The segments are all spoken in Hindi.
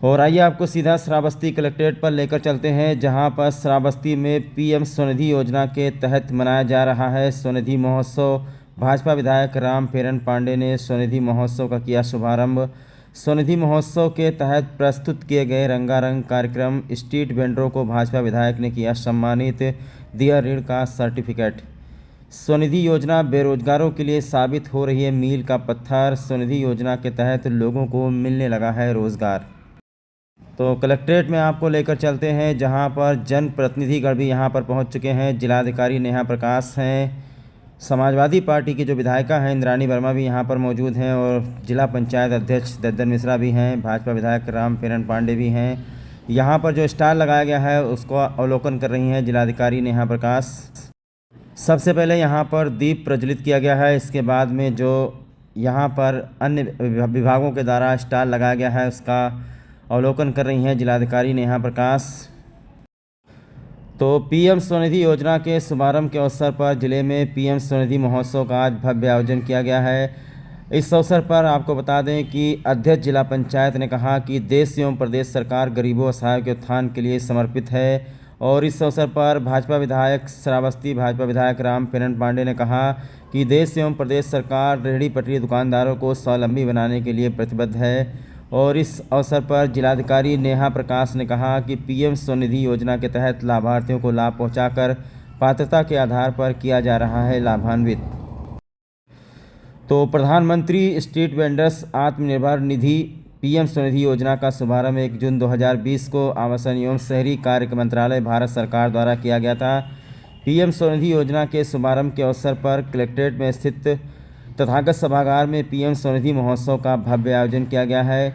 और आइए आपको सीधा श्रावस्ती कलेक्ट्रेट पर लेकर चलते हैं, जहां पर श्रावस्ती में पीएम स्वनिधि योजना के तहत मनाया जा रहा है स्वनिधि महोत्सव। भाजपा विधायक रामफेरन पांडे ने स्वनिधि महोत्सव का किया शुभारंभ। स्वनिधि महोत्सव के तहत प्रस्तुत किए गए रंगारंग कार्यक्रम, स्ट्रीट वेंडरों को भाजपा विधायक ने किया सम्मानित, दिया ऋण का सर्टिफिकेट। स्वनिधि योजना बेरोजगारों के लिए साबित हो रही है मील का पत्थर। स्वनिधि योजना के तहत लोगों को मिलने लगा है रोजगार। तो कलेक्ट्रेट में आपको लेकर चलते हैं, जहां पर जनप्रतिनिधिगण भी यहां पर पहुंच चुके हैं। जिलाधिकारी नेहा प्रकाश हैं, समाजवादी पार्टी की जो विधायिका हैं इंद्राणी वर्मा भी यहां पर मौजूद हैं, और जिला पंचायत अध्यक्ष दद्दन मिश्रा भी हैं, भाजपा विधायक रामफेरन पांडे भी हैं। यहां पर जो स्टाल लगाया गया है उसको अवलोकन कर रही हैं जिलाधिकारी नेहा प्रकाश। सबसे पहले यहाँ पर दीप प्रज्वलित किया गया है। इसके बाद में जो यहाँ पर अन्य विभागों के द्वारा स्टाल लगाया गया है उसका अवलोकन कर रही हैं जिलाधिकारी नेहा प्रकाश। तो पीएम स्वनिधि योजना के शुभारंभ के अवसर पर जिले में पीएम स्वनिधि महोत्सव का आज भव्य आयोजन किया गया है। इस अवसर पर आपको बता दें कि अध्यक्ष जिला पंचायत ने कहा कि देश एवं प्रदेश सरकार गरीबों असहायों के उत्थान के लिए समर्पित है। और इस अवसर पर भाजपा विधायक श्रावस्ती भाजपा विधायक रामफेरन पांडे ने कहा कि देश एवं प्रदेश सरकार रेहड़ी पटरी दुकानदारों को स्वावलंबी बनाने के लिए प्रतिबद्ध है। और इस अवसर पर जिलाधिकारी नेहा प्रकाश ने कहा कि पीएम स्वनिधि योजना के तहत लाभार्थियों को लाभ पहुंचाकर पात्रता के आधार पर किया जा रहा है लाभान्वित। तो प्रधानमंत्री street vendors Atmanirbhar Nidhi PM Svanidhi योजना का शुभारंभ 1 जून 2020 को आवासन एवं शहरी कार्य मंत्रालय भारत सरकार द्वारा किया गया था। पीएम स्वनिधि योजना के शुभारंभ के अवसर पर कलेक्ट्रेट में स्थित तथागत सभागार में पीएम स्वनिधि महोत्सव का भव्य आयोजन किया गया है।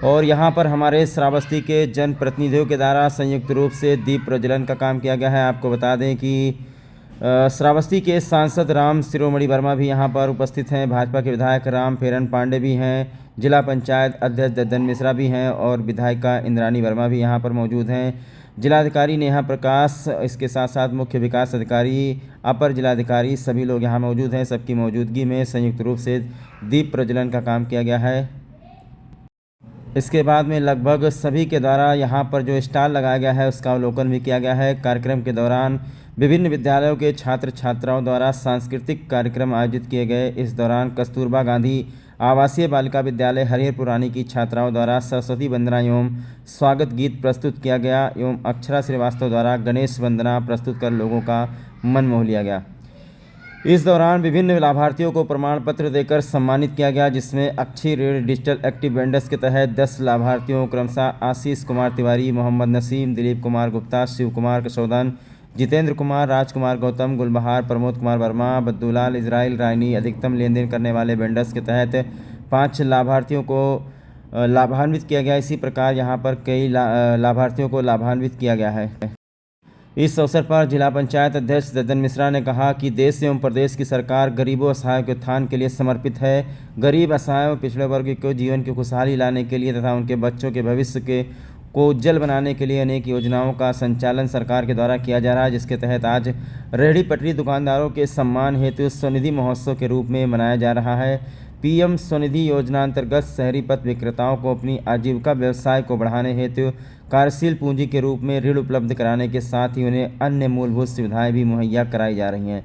और यहाँ पर हमारे श्रावस्ती के जनप्रतिनिधियों के द्वारा संयुक्त रूप से दीप प्रज्वलन का काम किया गया है। आपको बता दें कि श्रावस्ती के सांसद राम शिरोमणि वर्मा भी यहाँ पर उपस्थित हैं, भाजपा के विधायक रामफेरन पांडे भी हैं, जिला पंचायत अध्यक्ष दद्दन मिश्रा भी हैं, और विधायिका इंद्राणी वर्मा भी यहाँ पर मौजूद हैं। जिलाधिकारी नेहा प्रकाश, इसके साथ साथ मुख्य विकास अधिकारी, अपर जिलाधिकारी, सभी लोग यहाँ मौजूद हैं। सबकी मौजूदगी में संयुक्त रूप से दीप प्रज्वलन का काम किया गया है। इसके बाद में लगभग सभी के द्वारा यहाँ पर जो स्टाल लगाया गया है उसका अवलोकन भी किया गया है। कार्यक्रम के दौरान विभिन्न विद्यालयों के छात्र छात्राओं द्वारा सांस्कृतिक कार्यक्रम आयोजित किए गए। इस दौरान कस्तूरबा गांधी आवासीय बालिका विद्यालय हरिहर पुरानी की छात्राओं द्वारा सरस्वती वंदना एवं स्वागत गीत प्रस्तुत किया गया एवं अक्षरा श्रीवास्तव द्वारा गणेश वंदना प्रस्तुत कर लोगों का मन मोह लिया गया। इस दौरान विभिन्न लाभार्थियों को प्रमाण पत्र देकर सम्मानित किया गया, जिसमें अक्षय ऋण डिजिटल एक्टिव वेंडर्स के तहत 10 लाभार्थियों क्रमशः आशीष कुमार तिवारी, मोहम्मद नसीम, दिलीप कुमार गुप्ता, शिव कुमार कशोदन, जितेंद्र कुमार, राजकुमार गौतम, गुलबहार, प्रमोद कुमार वर्मा, बद्दूलाल, इजराइल रायनी अधिकतम लेन देन करने वाले वेंडर्स के तहत 5 लाभार्थियों को लाभान्वित किया गया। इसी प्रकार यहाँ पर कई लाभार्थियों को लाभान्वित किया गया है। इस अवसर पर जिला पंचायत अध्यक्ष दद्दन मिश्रा ने कहा कि देश एवं प्रदेश की सरकार गरीबों असहायों के उत्थान के लिए समर्पित है। गरीब असहायों पिछड़े वर्ग को जीवन की खुशहाली लाने के लिए तथा उनके बच्चों के भविष्य को उज्जवल बनाने के लिए अनेक योजनाओं का संचालन सरकार के द्वारा किया जा रहा है, जिसके तहत आज रेहड़ी पटरी दुकानदारों के सम्मान हेतु स्वनिधि महोत्सव के रूप में मनाया जा रहा है। पीएम स्वनिधि योजना अंतर्गत शहरी पथ विक्रेताओं को अपनी आजीविका व्यवसाय को बढ़ाने हेतु कार्यशील पूंजी के रूप में ऋण उपलब्ध कराने के साथ ही उन्हें अन्य मूलभूत सुविधाएं भी मुहैया कराई जा रही हैं।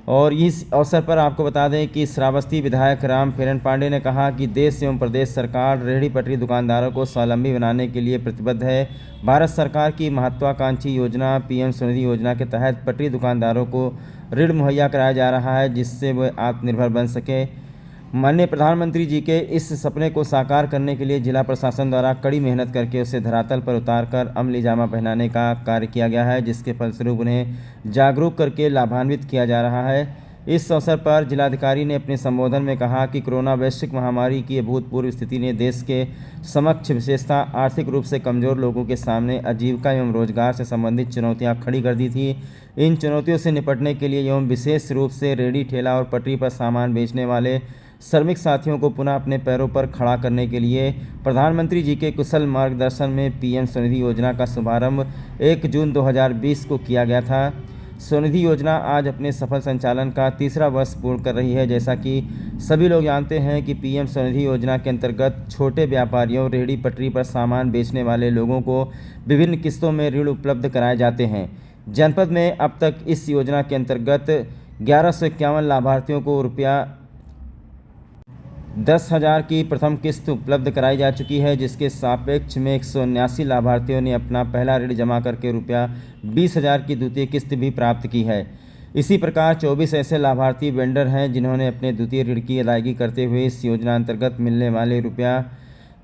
और इस अवसर पर आपको बता दें कि श्रावस्ती विधायक रामफेरन पांडे ने कहा कि देश एवं प्रदेश सरकार रेहड़ी पटरी दुकानदारों को स्वावलंबी बनाने के लिए प्रतिबद्ध है। भारत सरकार की महत्वाकांक्षी योजना पीएम स्वनिधि योजना के तहत पटरी दुकानदारों को ऋण मुहैया कराया जा रहा है, जिससे वे आत्मनिर्भर बन सके। माननीय प्रधानमंत्री जी के इस सपने को साकार करने के लिए जिला प्रशासन द्वारा कड़ी मेहनत करके उसे धरातल पर उतारकर अमली जामा पहनाने का कार्य किया गया है, जिसके फलस्वरूप उन्हें जागरूक करके लाभान्वित किया जा रहा है। इस अवसर पर जिलाधिकारी ने अपने संबोधन में कहा कि कोरोना वैश्विक महामारी की अभूतपूर्व स्थिति ने देश के समक्ष विशेषता आर्थिक रूप से कमजोर लोगों के सामने आजीविका एवं रोजगार से संबंधित चुनौतियां खड़ी कर दी थी। इन चुनौतियों से निपटने के लिए एवं विशेष रूप से रेहड़ी ठेला और पटरी पर सामान बेचने वाले श्रमिक साथियों को पुनः अपने पैरों पर खड़ा करने के लिए प्रधानमंत्री जी के कुशल मार्गदर्शन में पीएम स्वनिधि योजना का शुभारंभ 1 जून 2020 को किया गया था। स्वनिधि योजना आज अपने सफल संचालन का तीसरा वर्ष पूर्ण कर रही है। जैसा कि सभी लोग जानते हैं कि पीएम स्वनिधि योजना के अंतर्गत छोटे व्यापारियों, रेहड़ी पटरी पर सामान बेचने वाले लोगों को विभिन्न किस्तों में ऋण उपलब्ध कराए जाते हैं। जनपद में अब तक इस योजना के अंतर्गत 1151 लाभार्थियों को रुपया 10,000 की प्रथम किस्त उपलब्ध कराई जा चुकी है, जिसके सापेक्ष में 179 लाभार्थियों ने अपना पहला ऋण जमा करके रुपया 20,000 की द्वितीय किस्त भी प्राप्त की है। इसी प्रकार 24 ऐसे लाभार्थी वेंडर हैं जिन्होंने अपने द्वितीय ऋण की अदायगी करते हुए इस योजना अंतर्गत मिलने वाले रुपया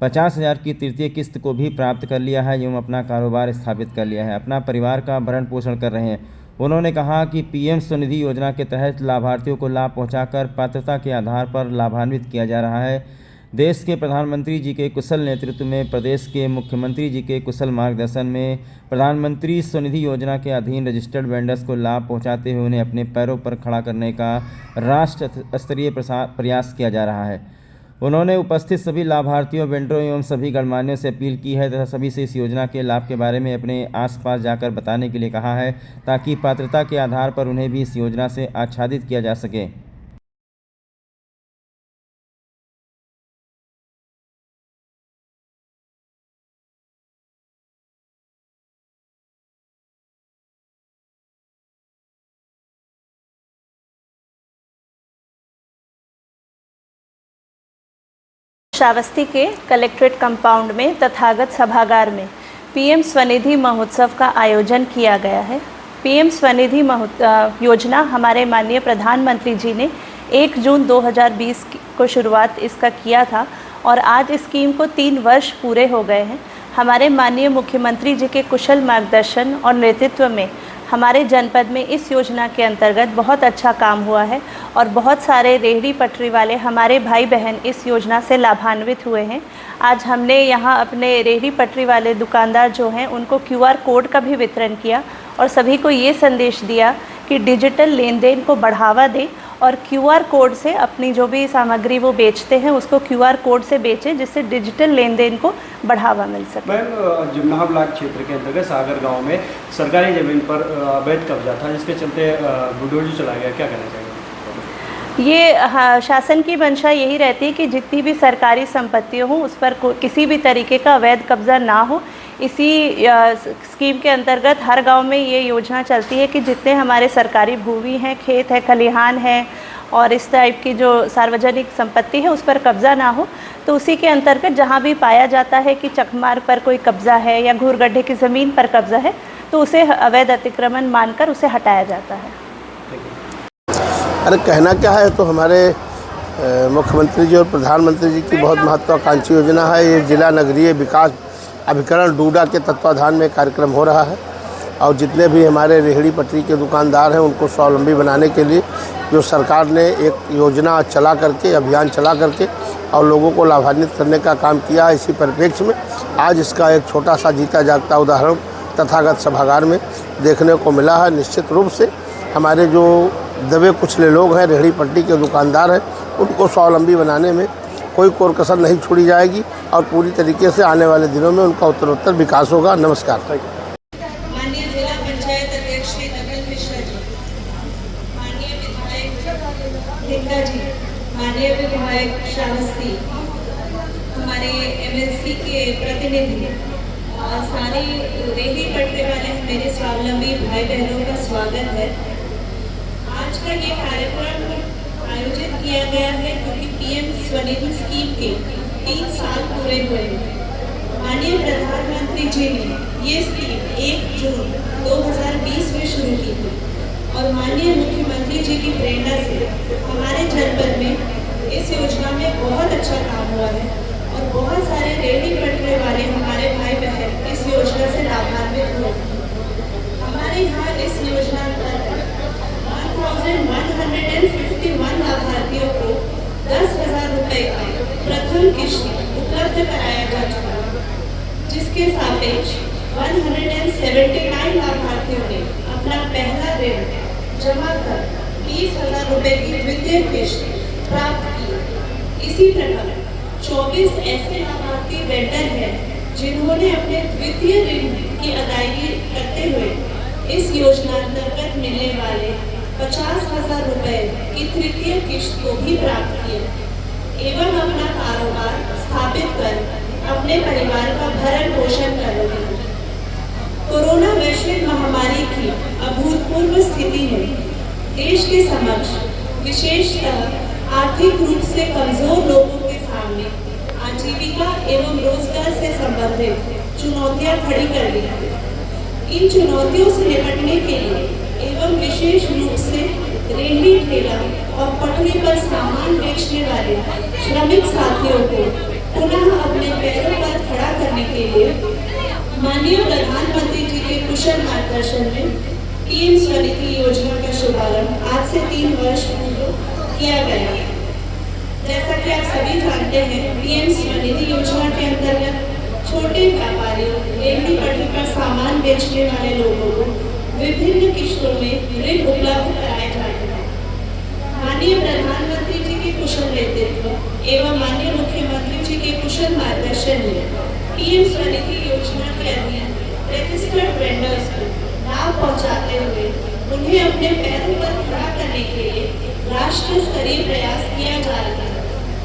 50,000 की तृतीय किस्त को भी प्राप्त कर लिया है एवं अपना कारोबार स्थापित कर लिया है, अपना परिवार का भरण पोषण कर रहे हैं। उन्होंने कहा कि पीएम स्वनिधि योजना के तहत लाभार्थियों को लाभ पहुंचाकर पात्रता के आधार पर लाभान्वित किया जा रहा है। देश के प्रधानमंत्री जी के कुशल नेतृत्व में, प्रदेश के मुख्यमंत्री जी के कुशल मार्गदर्शन में प्रधानमंत्री स्वनिधि योजना के अधीन रजिस्टर्ड वेंडर्स को लाभ पहुंचाते हुए उन्हें अपने पैरों पर खड़ा करने का राष्ट्र स्तरीय प्रयास किया जा रहा है। उन्होंने उपस्थित सभी लाभार्थियों, वेंडरों एवं सभी गणमान्यों से अपील की है तथा सभी से इस योजना के लाभ के बारे में अपने आसपास जाकर बताने के लिए कहा है, ताकि पात्रता के आधार पर उन्हें भी इस योजना से आच्छादित किया जा सके। श्रावस्ती के कलेक्ट्रेट कंपाउंड में तथागत सभागार में पीएम स्वनिधि महोत्सव का आयोजन किया गया है। पीएम स्वनिधि योजना हमारे माननीय प्रधानमंत्री जी ने 1 जून 2020 को शुरुआत इसका किया था और आज इस स्कीम को 3 वर्ष पूरे हो गए हैं। हमारे माननीय मुख्यमंत्री जी के कुशल मार्गदर्शन और नेतृत्व में हमारे जनपद में इस योजना के अंतर्गत बहुत अच्छा काम हुआ है और बहुत सारे रेहड़ी पटरी वाले हमारे भाई बहन इस योजना से लाभान्वित हुए हैं। आज हमने यहाँ अपने रेहड़ी पटरी वाले दुकानदार जो हैं उनको QR कोड का भी वितरण किया और सभी को ये संदेश दिया कि डिजिटल लेन देन को बढ़ावा दें और QR कोड से अपनी जो भी सामग्री वो बेचते हैं उसको QR कोड से बेचें, जिससे डिजिटल लेन देन को बढ़ावा मिल सके। मैम, जिमनाहा ब्लॉक क्षेत्र के अंतर्गत सागर गांव में सरकारी ज़मीन पर अवैध कब्जा था, जिसके चलते बुलडोजर चला गया, क्या कहना चाहिए? ये शासन की मंशा यही रहती है कि जितनी भी सरकारी संपत्तियाँ हों उस पर किसी भी तरीके का अवैध कब्जा ना हो। इसी स्कीम के अंतर्गत हर गांव में ये योजना चलती है कि जितने हमारे सरकारी भूमि हैं, खेत है, खलिहान है और इस टाइप की जो सार्वजनिक संपत्ति है उस पर कब्ज़ा ना हो, तो उसी के अंतर्गत जहां भी पाया जाता है कि चकमार पर कोई कब्ज़ा है या घूर गड्ढे की ज़मीन पर कब्ज़ा है तो उसे अवैध अतिक्रमण मानकर उसे हटाया जाता है। अरे कहना क्या है, तो हमारे मुख्यमंत्री जी और प्रधानमंत्री जी की बहुत महत्वाकांक्षी योजना है। ये जिला नगरीय विकास अभिकरण डूडा के तत्वाधान में कार्यक्रम हो रहा है और जितने भी हमारे रेहड़ी पटरी के दुकानदार हैं उनको स्वावलंबी बनाने के लिए जो सरकार ने एक योजना चला करके, अभियान चला करके और लोगों को लाभान्वित करने का काम किया। इसी परिप्रेक्ष्य में आज इसका एक छोटा सा जीता जागता उदाहरण तथागत सभागार में देखने को मिला है। निश्चित रूप से हमारे जो दबे कुचले लोग हैं, रेहड़ी पटरी के दुकानदार हैं, उनको स्वावलंबी बनाने में कोई कोर कसर नहीं छोड़ी जाएगी और पूरी तरीके से आने वाले दिनों में उनका उत्तरोत्तर विकास होगा। नमस्कार। माननीय जिला पंचायत अध्यक्ष श्री नवल मिश्रा जी, माननीय विधायक ढेंगा जी, माननीय विधायक श्रावस्ती, हमारे MLC के प्रतिनिधि और सारे रेहड़ी पटरी वाले मेरे स्वावलंबी भाई बहनों का स्वागत है। आज का ये कार्यक्रम आयोजित किया गया है क्योंकि पीएम स्वनिधि स्कीम के 3 साल पूरे हुए हैं। माननीय प्रधानमंत्री जी ने ये स्कीम 1 जून 2020 में शुरू की थी और माननीय मुख्यमंत्री जी की प्रेरणा से हमारे जनपद में इस योजना में बहुत अच्छा काम हुआ है और बहुत सारे रेहड़ी पटरी वाले हमारे भाई बहन इस योजना से लाभान्वित हुए। हमारे यहाँ इस योजना अंतर्गत 1151 लाभार्थियों को 10,000 रुपये का प्रथम किस्त उपलब्ध कराया जा चुका है, जिसके सापेक्ष 179 लाभार्थियों ने अपना पहला ऋण जमा कर 20,000 रुपये की द्वितीय किस्त प्राप्त की। इसी प्रकार 24 ऐसे लाभार्थी वेंडर हैं जिन्होंने अपने द्वितीय ऋण की अदायगी करते हुए इस योजना अंतर्गत मिलने वाले 50,000 रुपए की तृतीय किश्त को भी प्राप्त किया एवं अपना कारोबार स्थापित कर अपने परिवार का भरण पोषण कर रहे हैं। कोरोना वैश्विक महामारी की अभूतपूर्व स्थिति में देश के समक्ष विशेषतः आर्थिक रूप से कमजोर लोगों के सामने आजीविका एवं रोजगार से संबंधित चुनौतियां खड़ी कर दी हैं। इन चुनौतियों से निपटने के लिए एवं विशेष रूप से रेहड़ी ठेला और पटरी पर सामान बेचने वाले श्रमिक साथियों को पुनः अपने पैरों पर खड़ा करने के लिए माननीय प्रधानमंत्री जी के कुशल मार्गदर्शन में पीएम स्वनिधि योजना का शुभारंभ आज से 3 वर्ष पूर्व किया गया। जैसा कि आप सभी जानते हैं, पीएम स्वनिधि योजना के अंतर्गत छोटे व्यापारियों, रेहड़ी पटरी पर सामान बेचने वाले लोगों को विभिन्न किश्तों में ऋण उपलब्ध कराए जाते हैं। माननीय प्रधानमंत्री जी के कुशल नेतृत्व एवं माननीय मुख्यमंत्री जी के कुशल मार्गदर्शन में पीएम स्वनिधि योजना के अधीन रजिस्टर्ड वेंडर्स को लाभ पहुंचाते हुए उन्हें अपने पैरों पर खड़ा करने के लिए राष्ट्र स्तरीय प्रयास किया जा रहा है।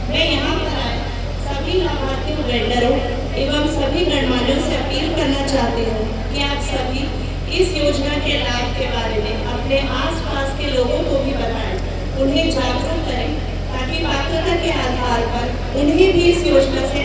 मैं यहाँ पर आए सभी लाभार्थी वेंडरों एवं सभी गणमान्यों से अपील करना चाहती हूँ कि आप सभी इस योजना के लाभ के बारे में अपने आसपास के लोगों को भी बताएं, उन्हें जागरूक करें ताकि पात्रता के आधार पर उन्हें भी इस योजना से